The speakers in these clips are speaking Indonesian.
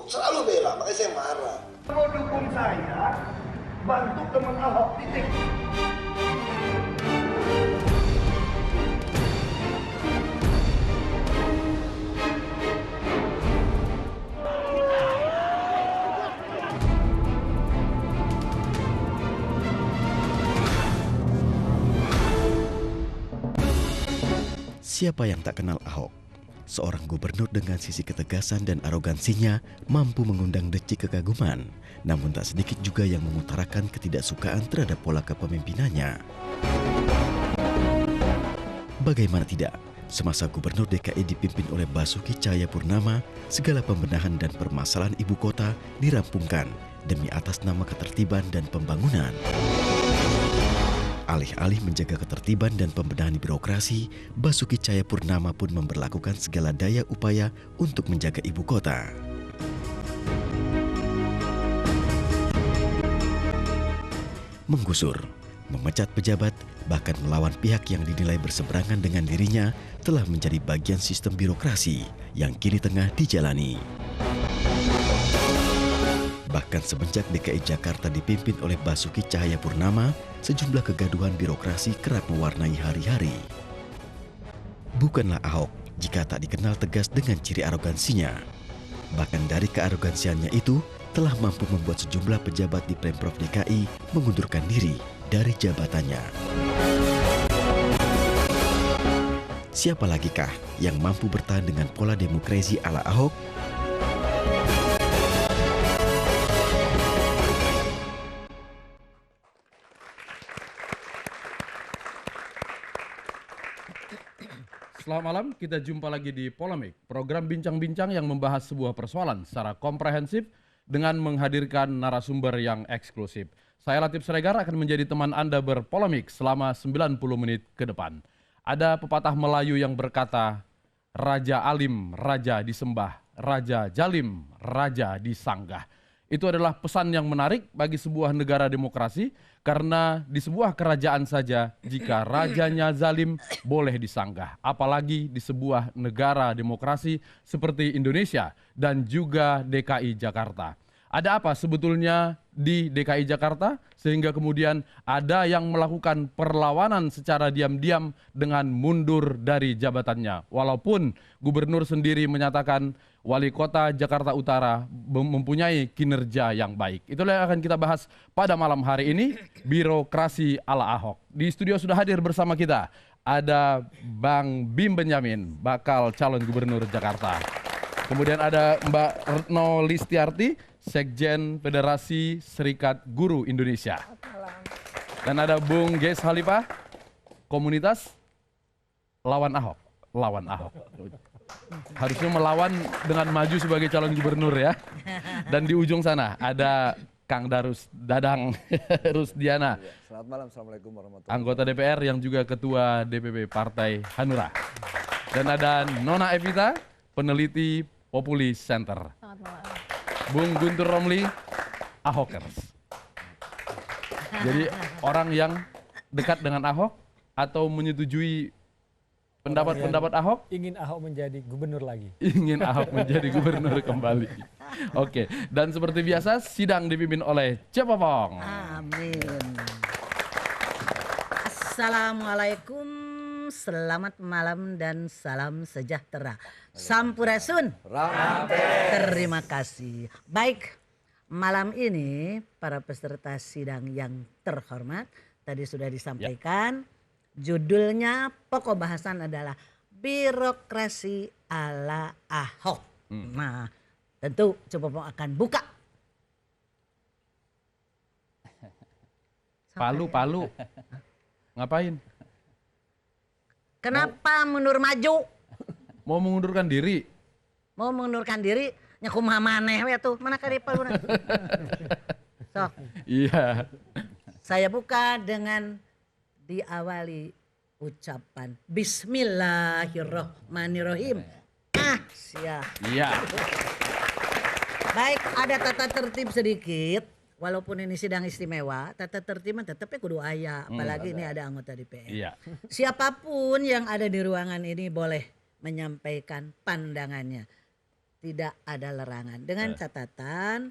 selalu bela, makanya saya marah. Kalau dukung saya, bantu teman Ahok, titik. Siapa yang tak kenal Ahok? Seorang gubernur dengan sisi ketegasan dan arogansinya mampu mengundang decik kekaguman, namun tak sedikit juga yang mengutarakan ketidaksukaan terhadap pola kepemimpinannya. Bagaimana tidak, semasa Gubernur DKI dipimpin oleh Basuki Cahayapurnama, segala pembenahan dan permasalahan ibu kota dirampungkan demi atas nama ketertiban dan pembangunan. Alih-alih menjaga ketertiban dan pembenahan birokrasi, Basuki Cahayapurnama pun memberlakukan segala daya upaya untuk menjaga ibu kota. Menggusur, memecat pejabat, bahkan melawan pihak yang dinilai berseberangan dengan dirinya telah menjadi bagian sistem birokrasi yang kini tengah dijalani. Bahkan semenjak DKI Jakarta dipimpin oleh Basuki Cahayapurnama, sejumlah kegaduhan birokrasi kerap mewarnai hari-hari. Bukanlah Ahok jika tak dikenal tegas dengan ciri arogansinya. Bahkan dari kearogansiannya itu telah mampu membuat sejumlah pejabat di Pemprov DKI mengundurkan diri dari jabatannya. Siapa lagikah yang mampu bertahan dengan pola demokrasi ala Ahok? Selamat malam, kita jumpa lagi di Polemik, program bincang-bincang yang membahas sebuah persoalan secara komprehensif dengan menghadirkan narasumber yang eksklusif. Saya Latif Siregar akan menjadi teman Anda berpolemik selama 90 menit ke depan. Ada pepatah Melayu yang berkata, Raja Alim, Raja disembah, Raja Jalim, Raja disanggah. Itu adalah pesan yang menarik bagi sebuah negara demokrasi, karena di sebuah kerajaan saja jika rajanya zalim boleh disanggah. Apalagi di sebuah negara demokrasi seperti Indonesia dan juga DKI Jakarta. Ada apa sebetulnya di DKI Jakarta sehingga kemudian ada yang melakukan perlawanan secara diam-diam dengan mundur dari jabatannya. Walaupun gubernur sendiri menyatakan wali kota Jakarta Utara mempunyai kinerja yang baik. Itulah yang akan kita bahas pada malam hari ini, birokrasi ala Ahok. Di studio sudah hadir bersama kita ada Bang Bim Benyamin, bakal calon gubernur Jakarta. Kemudian ada Mbak Retno Listiarti, Sekjen Federasi Serikat Guru Indonesia. Dan ada Bung Ges Halifah, komunitas lawan Ahok. Lawan Ahok. Harusnya melawan dengan maju sebagai calon gubernur ya. Dan di ujung sana ada Kang Darus Dadang Rusdiana. Selamat malam, Assalamualaikum warahmatullahi wabarakatuh. Anggota DPR yang juga Ketua DPP Partai Hanura. Dan ada Nona Evita, peneliti Populi Center. Selamat malam. Bung Guntur Romli, Ahokers. Jadi orang yang dekat dengan Ahok atau menyetujui pendapat-pendapat Ahok? Ingin Ahok menjadi gubernur lagi. Ingin Ahok menjadi gubernur kembali. Oke, dan seperti biasa sidang dipimpin oleh Cepopong. Amin. Assalamualaikum, selamat malam dan salam sejahtera. Sampurasun. Terima kasih. Baik, malam ini para peserta sidang yang terhormat, tadi sudah disampaikan, judulnya pokok bahasan adalah birokrasi ala Ahok. Nah, tentu Cepopong akan buka. Palu. Ngapain? Kenapa mundur maju? Mau mengundurkan diri? Mau mengundurkan diri, nyakumaha maneh we tuh. Mana kali paluna? Sok, Iya. saya buka dengan diawali ucapan Bismillahirrohmanirrohim. Siap. Iya. Baik, ada tata tertib sedikit. Walaupun ini sidang istimewa, tata tertibnya tetapnya kudu aya. Apalagi ini ada anggota DPR. Iya. Siapapun yang ada di ruangan ini boleh menyampaikan pandangannya. tidak ada larangan. Dengan catatan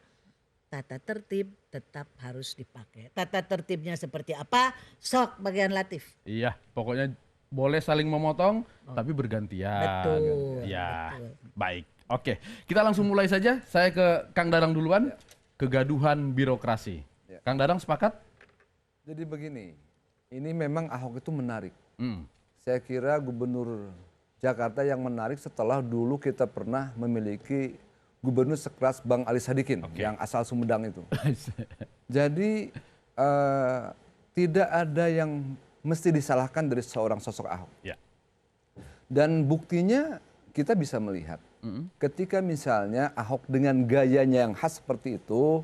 tata tertib tetap harus dipakai. Tata tertibnya seperti apa? Sok bagian Latif. Iya, pokoknya boleh saling memotong tapi bergantian. Betul. Ya, betul. baik. Oke, kita langsung mulai saja. Saya ke Kang Dadang duluan. Kegaduhan birokrasi. Ya. Kang Dadang sepakat? Jadi begini, ini memang Ahok itu menarik. Hmm. Saya kira Gubernur Jakarta yang menarik setelah dulu kita pernah memiliki gubernur sekeras Bang Ali Sadikin yang asal Sumedang itu. Jadi tidak ada yang mesti disalahkan dari seorang sosok Ahok. Ya. Dan buktinya kita bisa melihat ketika misalnya Ahok dengan gayanya yang khas seperti itu,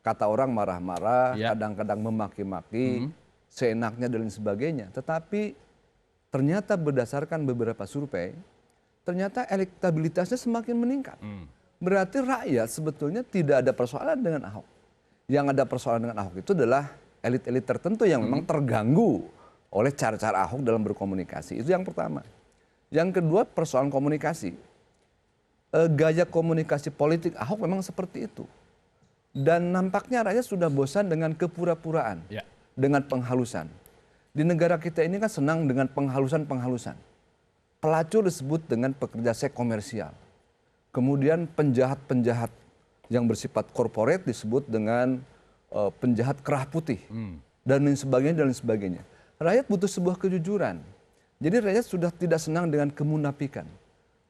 kata orang marah-marah, Ya. kadang-kadang memaki-maki, seenaknya dan lain sebagainya. Tetapi ternyata berdasarkan beberapa survei, ternyata elektabilitasnya semakin meningkat. Berarti rakyat sebetulnya tidak ada persoalan dengan Ahok. Yang ada persoalan dengan Ahok itu adalah elit-elit tertentu yang memang terganggu oleh cara-cara Ahok dalam berkomunikasi. Itu yang pertama. Yang kedua persoalan komunikasi. Gaya komunikasi politik Ahok memang seperti itu. Dan nampaknya rakyat sudah bosan dengan kepura-puraan, Ya. dengan penghalusan. Di negara kita ini kan senang dengan penghalusan-penghalusan. Pelacur disebut dengan pekerja seks komersial. Kemudian penjahat-penjahat yang bersifat korporat disebut dengan penjahat kerah putih. Dan lain sebagainya. Rakyat butuh sebuah kejujuran. Jadi rakyat sudah tidak senang dengan kemunafikan.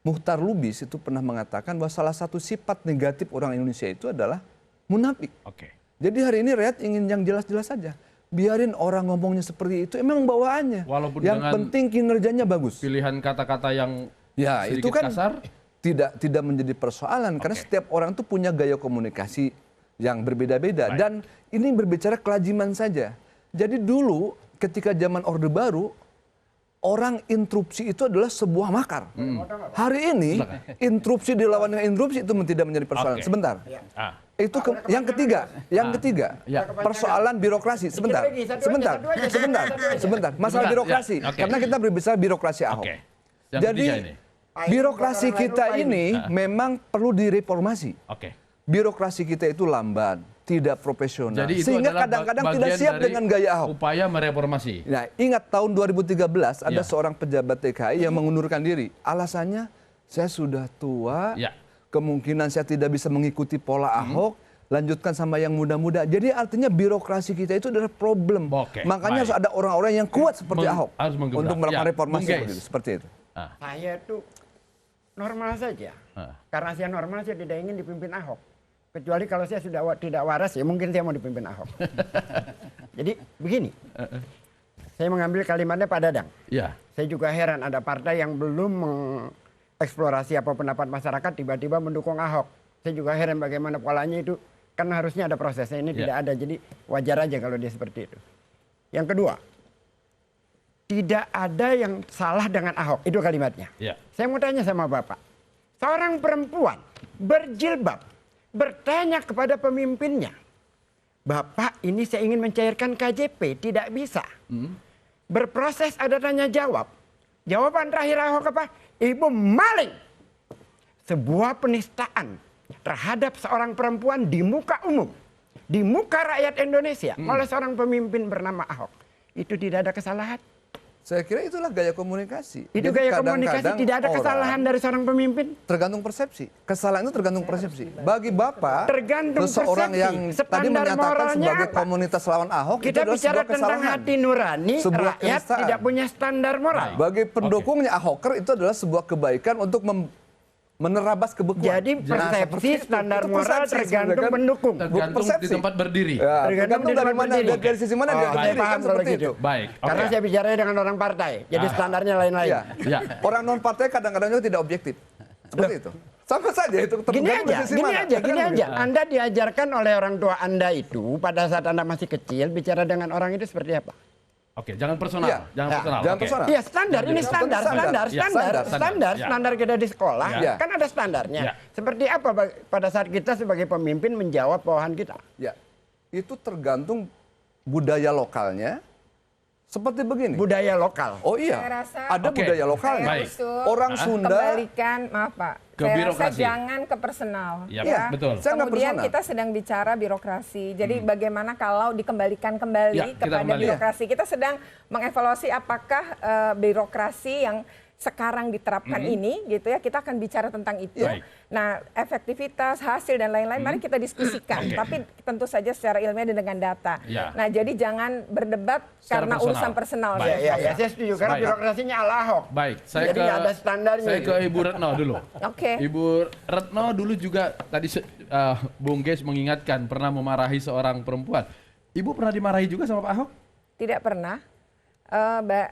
Muhtar Lubis itu pernah mengatakan bahwa salah satu sifat negatif orang Indonesia itu adalah munafik. Oke. Jadi hari ini rakyat ingin yang jelas-jelas saja. Biarin orang ngomongnya seperti itu, emang bawaannya. Walaupun yang dengan penting kinerjanya bagus. Pilihan kata-kata yang Ya, sedikit itu kan kasar. tidak menjadi persoalan karena setiap orang tuh punya gaya komunikasi yang berbeda-beda. Dan ini berbicara kelaziman saja. Jadi dulu ketika zaman Orde Baru, orang interupsi itu adalah sebuah makar. Hari ini interupsi dilawan dengan interupsi itu tidak menjadi persoalan. Oke. Sebentar. Ah. Itu yang ketiga, Ya. persoalan birokrasi. Sebentar. Masalah Sebentar, birokrasi. ya, oke. Karena kita berbicara birokrasi Ahok. Oke. Yang Jadi ketiga ini. birokrasi kita ini memang perlu direformasi. Oke. Birokrasi kita itu lamban, tidak profesional. Jadi itu Sehingga adalah kadang-kadang bagian tidak siap dari dengan gaya Ahok. upaya mereformasi. Nah, ingat tahun 2013 ada Ya. seorang pejabat TKI yang mengundurkan diri. Alasannya, saya sudah tua, Ya. kemungkinan saya tidak bisa mengikuti pola Ahok, lanjutkan sama yang muda-muda. Jadi artinya birokrasi kita itu adalah problem. Oke, Makanya baik. harus ada orang-orang yang kuat seperti Ahok harus menggebrak. untuk melakukan Ya, reformasi Bung Geis. seperti itu. Saya tuh normal saja. Karena saya normal, saya tidak ingin dipimpin Ahok. Kecuali kalau saya sudah tidak waras, ya mungkin saya mau dipimpin Ahok. Jadi begini, saya mengambil kalimatnya Pak Dadang. Ya. Saya juga heran ada partai yang belum mengeksplorasi apa pendapat masyarakat tiba-tiba mendukung Ahok. Saya juga heran bagaimana polanya itu, kan harusnya ada prosesnya, ini tidak ada. Jadi wajar aja kalau dia seperti itu. Yang kedua, tidak ada yang salah dengan Ahok, itu kalimatnya. Ya. Saya mau tanya sama Bapak, seorang perempuan berjilbab bertanya kepada pemimpinnya, Bapak ini saya ingin mencairkan KJP, tidak bisa. Berproses ada tanya jawab. Jawaban terakhir Ahok apa? Ibu maling. Sebuah penistaan terhadap seorang perempuan di muka umum, di muka rakyat Indonesia oleh seorang pemimpin bernama Ahok. Itu tidak ada kesalahan. Saya kira itulah gaya komunikasi. Itu Jadi gaya komunikasi, kadang-kadang tidak ada orang kesalahan dari seorang pemimpin. tergantung persepsi. Kesalahan itu tergantung persepsi. Bagi Bapak, Tergantung seseorang persepsi. yang tadi Standar menyatakan moralnya sebagai apa? komunitas lawan Ahok, itu Kita adalah bicara sebuah tentang kesalahan. hati nurani, Sebuah rakyat kenistaan. tidak punya standar moral. Bagi pendukungnya Ahoker itu adalah sebuah kebaikan untuk menerabas kebekuan. Jadi persepsi standar Itu moral persepsi tergantung sebenarnya kan. pendukung. Tergantung di persepsi. tempat berdiri. Ya, Tergantung tergantung di dari tempat mana, berdiri. dari sisi mana dia saya berdiri, paham kan kalau seperti gitu. itu. Baik. Karena Oke. saya bicara dengan orang partai, jadi standarnya lain-lain. Iya. Ya. Orang non partai kadang-kadang juga tidak objektif. Seperti itu. Sama saja itu Gini tergantung aja, dari sisi gini mana. aja, Kan gini begitu. aja. Anda diajarkan oleh orang tua Anda itu pada saat Anda masih kecil bicara dengan orang itu seperti apa? Oke, jangan personal. Iya. Jangan Ya, personal. jangan Oke. personal. Iya standar, ini Standar. standar Ya, standar kita di sekolah Ya. kan ada standarnya. Ya. Seperti apa pada saat kita sebagai pemimpin menjawab bawahan kita? Ya, itu tergantung budaya lokalnya Seperti begini. Budaya lokal. Oh iya, Saya rasa ada Oke. budaya lokalnya. Baik. usul Orang Sunda. kembalikan, maaf Pak, Ke saya birokrasi. rasa jangan ke personal. Yap, Iya. betul. Saya nggak Kemudian personal. kita sedang bicara birokrasi. Jadi bagaimana kalau dikembalikan kembali Ya, kita kepada kembali. birokrasi. Kita sedang mengevaluasi apakah birokrasi yang sekarang diterapkan ini gitu ya, kita akan bicara tentang itu. Baik. Nah, efektivitas, hasil dan lain-lain mari kita diskusikan. Tapi tentu saja secara ilmiah dan dengan data. Ya. Nah, jadi jangan berdebat Secara karena personal. urusan personal. Baik. Ya, saya setuju karena Baik. birokrasinya ala Ahok. Baik, saya Jadi ke ada standarnya Saya ke gitu. Ibu Retno dulu. Oke. Ibu Retno dulu juga tadi Bung Ges mengingatkan pernah memarahi seorang perempuan. Ibu pernah dimarahi juga sama Pak Ahok? Tidak pernah.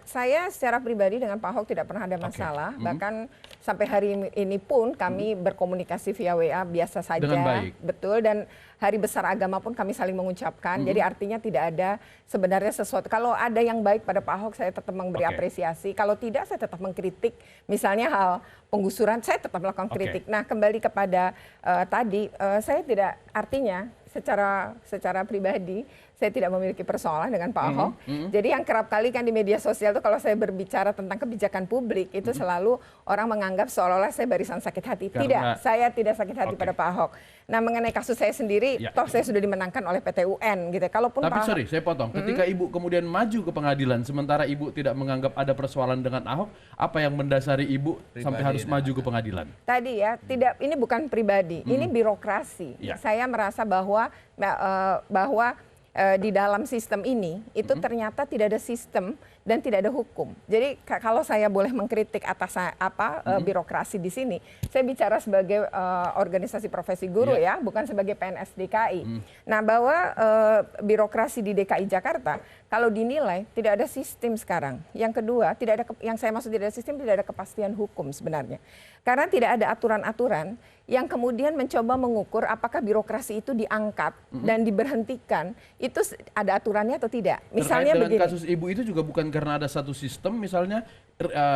Saya secara pribadi dengan Pak Ahok tidak pernah ada masalah. Bahkan sampai hari ini pun kami berkomunikasi via WA biasa saja. Dengan baik. Betul, dan hari besar agama pun kami saling mengucapkan. Jadi artinya tidak ada sebenarnya sesuatu. Kalau ada yang baik pada Pak Ahok, saya tetap memberi Oke. apresiasi. Kalau tidak, saya tetap mengkritik. Misalnya hal penggusuran, saya tetap melakukan kritik. Nah, kembali kepada tadi, saya tidak, artinya secara pribadi saya tidak memiliki persoalan dengan Pak Ahok. Jadi yang kerap kali kan di media sosial itu kalau saya berbicara tentang kebijakan publik itu selalu orang menganggap seolah-olah saya barisan sakit hati. Karena- Tidak, saya tidak sakit hati Oke. pada Pak Ahok. Nah, mengenai kasus saya sendiri, Ya. toh saya sudah dimenangkan oleh PT UN gitu. Kalaupun Tapi Pak Ahok, sorry, saya potong. Ketika Ibu kemudian maju ke pengadilan, sementara Ibu tidak menganggap ada persoalan dengan Ahok, apa yang mendasari Ibu sampai harus maju ke pengadilan? tadi ya, tidak, ini bukan pribadi, ini birokrasi. Ya. Saya merasa bahwa di dalam sistem ini itu ternyata tidak ada sistem dan tidak ada hukum. Jadi kalau saya boleh mengkritik atas birokrasi di sini, saya bicara sebagai organisasi profesi guru ya, bukan sebagai PNS DKI. Nah, bahwa birokrasi di DKI Jakarta kalau dinilai tidak ada sistem sekarang. Yang kedua, tidak ada yang saya maksud tidak ada sistem, tidak ada kepastian hukum sebenarnya. Karena tidak ada aturan-aturan yang kemudian mencoba mengukur apakah birokrasi itu diangkat dan diberhentikan, itu ada aturannya atau tidak. Misalnya Terkait dengan begini. kasus Ibu itu juga bukan karena ada satu sistem, misalnya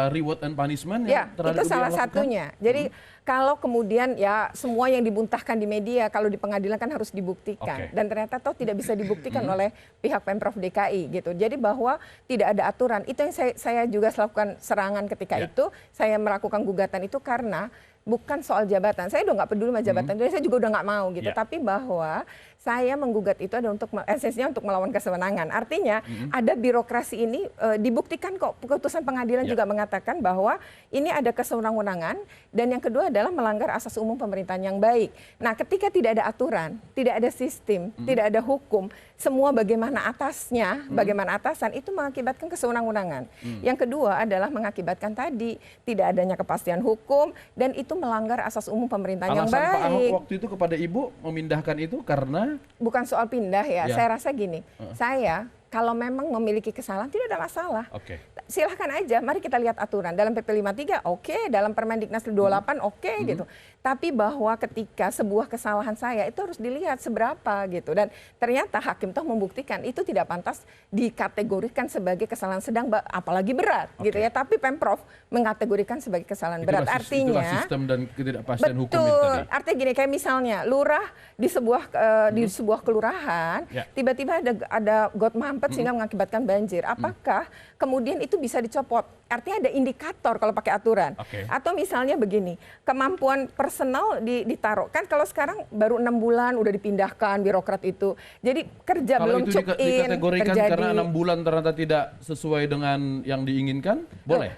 reward and punishment Ya, yang terhadap itu Ibu salah yang lakukan? satunya. Jadi kalau kemudian ya semua yang dibuntahkan di media kalau di pengadilan kan harus dibuktikan. Oke. Dan ternyata toh tidak bisa dibuktikan oleh pihak Pemprov DKI gitu. Jadi bahwa tidak ada aturan. Itu yang saya juga lakukan serangan ketika Ya. itu. Saya melakukan gugatan itu karena bukan soal jabatan. Saya udah nggak peduli sama jabatan. Jadi saya juga udah nggak mau gitu. Ya. Tapi bahwa saya menggugat itu ada untuk esensinya untuk melawan kesewenangan. Artinya ada birokrasi ini dibuktikan kok. Keputusan pengadilan Ya. juga mengatakan bahwa ini ada kesewenang-wenangan dan yang kedua adalah melanggar asas umum pemerintahan yang baik. Nah, ketika tidak ada aturan, tidak ada sistem, tidak ada hukum, semua bagaimana atasnya, bagaimana atasan itu mengakibatkan kesewenang-wenangan. Yang kedua adalah mengakibatkan tadi tidak adanya kepastian hukum dan itu melanggar asas umum pemerintahan yang Alasan Pak Ahok baik. waktu itu kepada Ibu memindahkan itu karena Bukan soal pindah ya. Ya. Saya rasa gini, saya kalau memang memiliki kesalahan tidak ada masalah. Oke. Silahkan aja, mari kita lihat aturan. Dalam PP 53 oke, dalam Permendiknas 28 oke gitu. Tapi bahwa ketika sebuah kesalahan saya itu harus dilihat seberapa gitu. Dan ternyata hakim toh membuktikan itu tidak pantas dikategorikan sebagai kesalahan sedang apalagi berat gitu Oke. ya. Tapi Pemprov mengategorikan sebagai kesalahan berat. itulah Artinya sistem dan ketidakpastian hukum itu betul. tadi. Artinya gini, kayak misalnya lurah di sebuah kelurahan, Ya. tiba-tiba ada got mampet sehingga mengakibatkan banjir. Apakah kemudian itu bisa dicopot? Artinya ada indikator kalau pakai aturan. Oke. Atau misalnya begini, kemampuan personal ditaruh. Kan kalau sekarang baru 6 bulan udah dipindahkan birokrat itu. Jadi kerja Kalau belum itu check in, dikategorikan terjadi. karena 6 bulan ternyata tidak sesuai dengan yang diinginkan, boleh?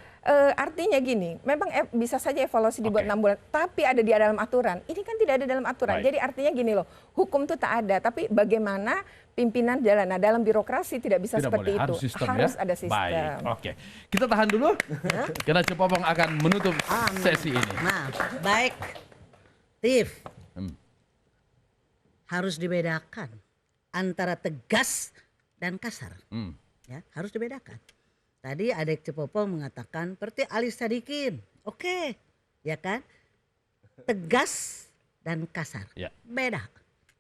Artinya gini, memang bisa saja evaluasi dibuat Oke. 6 bulan, tapi ada di dalam aturan. Ini kan tidak ada dalam aturan. Baik. Jadi artinya gini loh, hukum itu tak ada, tapi bagaimana pimpinan jalan. Nah, dalam birokrasi tidak bisa Tidak seperti boleh, itu. harus sistem Harus ya? ada sistem. Baik, oke. Kita tahan dulu, karena Cepopong akan menutup sesi ini. Nah, baik. Tif, Hmm. harus dibedakan antara tegas dan kasar. Hmm. Ya, harus dibedakan. Tadi Adek Cepopong mengatakan seperti Ali Sadikin. Oke, ya kan? Tegas dan kasar. Ya. Beda.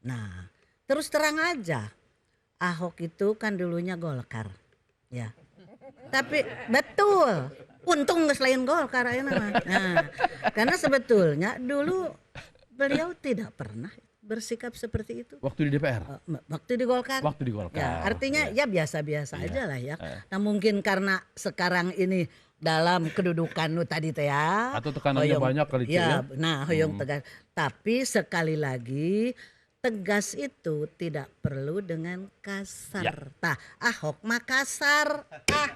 Nah, terus terang aja. Ahok itu kan dulunya Golkar. Ya. Tapi betul. Untung nggak selain Golkar ya nama. Nah, karena sebetulnya dulu beliau tidak pernah bersikap seperti itu? Waktu di DPR? Waktu di Golkar. Waktu di Golkar. Ya, artinya ya biasa-biasa aja lah ya. Nah mungkin karena sekarang ini dalam kedudukan lu tadi teh ya. Atau tekanannya banyak kali itu ya. Nah hoyong tegas. Tapi sekali lagi tegas itu tidak perlu dengan kasar. Tah Ahok mah kasar. Ya.